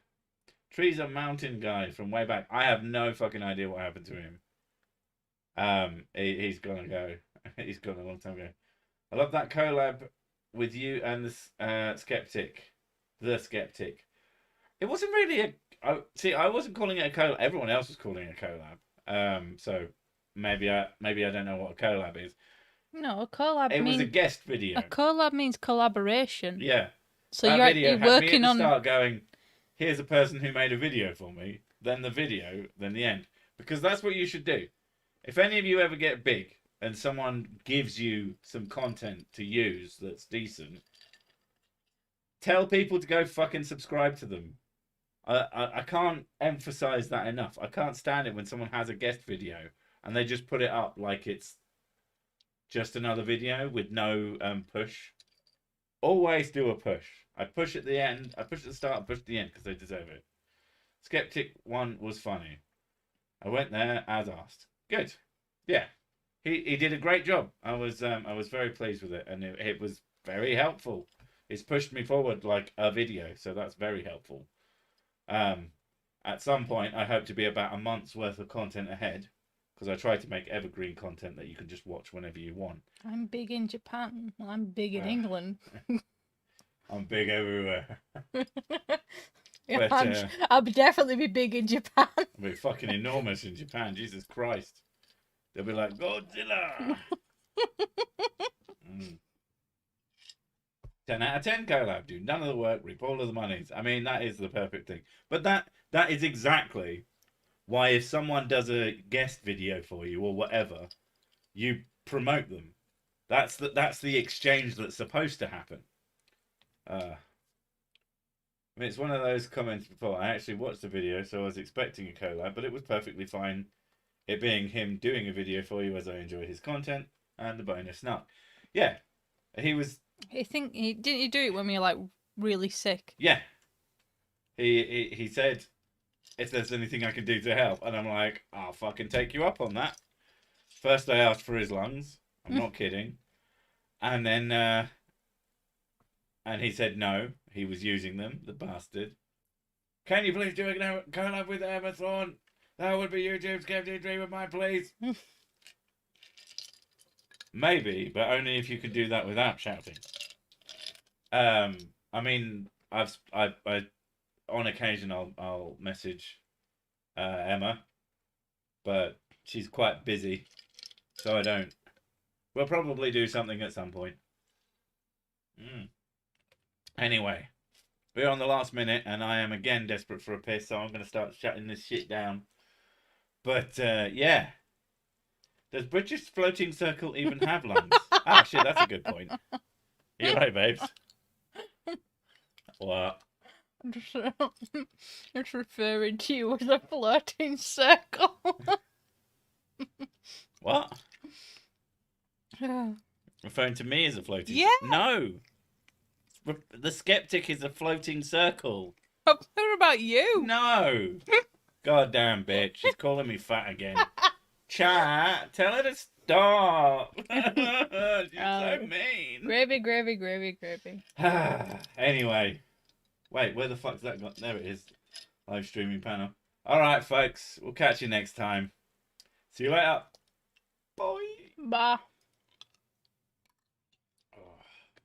Tree's a mountain guy from way back. I have no fucking idea what happened to him. He's gonna go. He's gone a long time ago. I love that collab with you and the Skeptic. The Skeptic. It wasn't really I wasn't calling it a collab. Everyone else was calling it a collab. So maybe I don't know what a collab is. No, a collab It means was a guest video. a collab means collaboration. Yeah. So that you're video actually had working me at on. the start going, here's a person who made a video for me, then the video, then the end. Because that's what you should do. If any of you ever get big and someone gives you some content to use that's decent, tell people to go fucking subscribe to them. I can't emphasize that enough. I can't stand it when someone has a guest video and they just put it up like it's just another video with no push. Always do a push. I push at the end. I push at the start. I push at the end because they deserve it. Skeptic one was funny. I went there as asked. Good. Yeah, he did a great job. I was very pleased with it, and it was very helpful. It's pushed me forward like a video, so that's very helpful. At some point, I hope to be about a month's worth of content ahead, because I try to make evergreen content that you can just watch whenever you want. I'm big in Japan. I'm big in England. I'm big everywhere. Yeah, But, I'll definitely be big in Japan. I'll be fucking enormous in Japan. Jesus Christ. They'll be like, Godzilla! 10 out of 10 collab, do none of the work, reap all of the monies. I mean, that is the perfect thing. But that is exactly why if someone does a guest video for you or whatever, you promote them. That's the exchange that's supposed to happen. I mean, it's one of those comments before. I actually watched the video, so I was expecting a collab, but it was perfectly fine. It being him doing a video for you as I enjoy his content and the bonus snark. Yeah, he was. Didn't you do it when we were like really sick? Yeah, he said if there's anything I can do to help, and I'm like, I'll fucking take you up on that. First, I asked for his lungs. I'm not kidding, and then and he said no, he was using them, the bastard. Can you please do a collab with Emma Thorne? That would be YouTube's Captain Dream of mine, please. Maybe, but only if you can do that without shouting. I mean, I on occasion I'll message Emma, but she's quite busy, so I don't. We'll probably do something at some point. Anyway, we're on the last minute, and I am again desperate for a piss, so I'm going to start shutting this shit down. But yeah. Does British Floating Circle even have lungs? Ah, shit, that's a good point. You're right, babes. What? It's referring to you as a floating circle. What? Referring to me as a floating circle? Yeah. No. The Skeptic is a floating circle. What about you? No. Goddamn bitch. She's calling me fat again. Chat, tell her to Stop! She's so mean. Gravy, gravy, gravy, gravy. Anyway, wait, where the fuck's that gone? There it is. Live streaming panel. All right, folks. We'll catch you next time. See you later. Bye. Bye.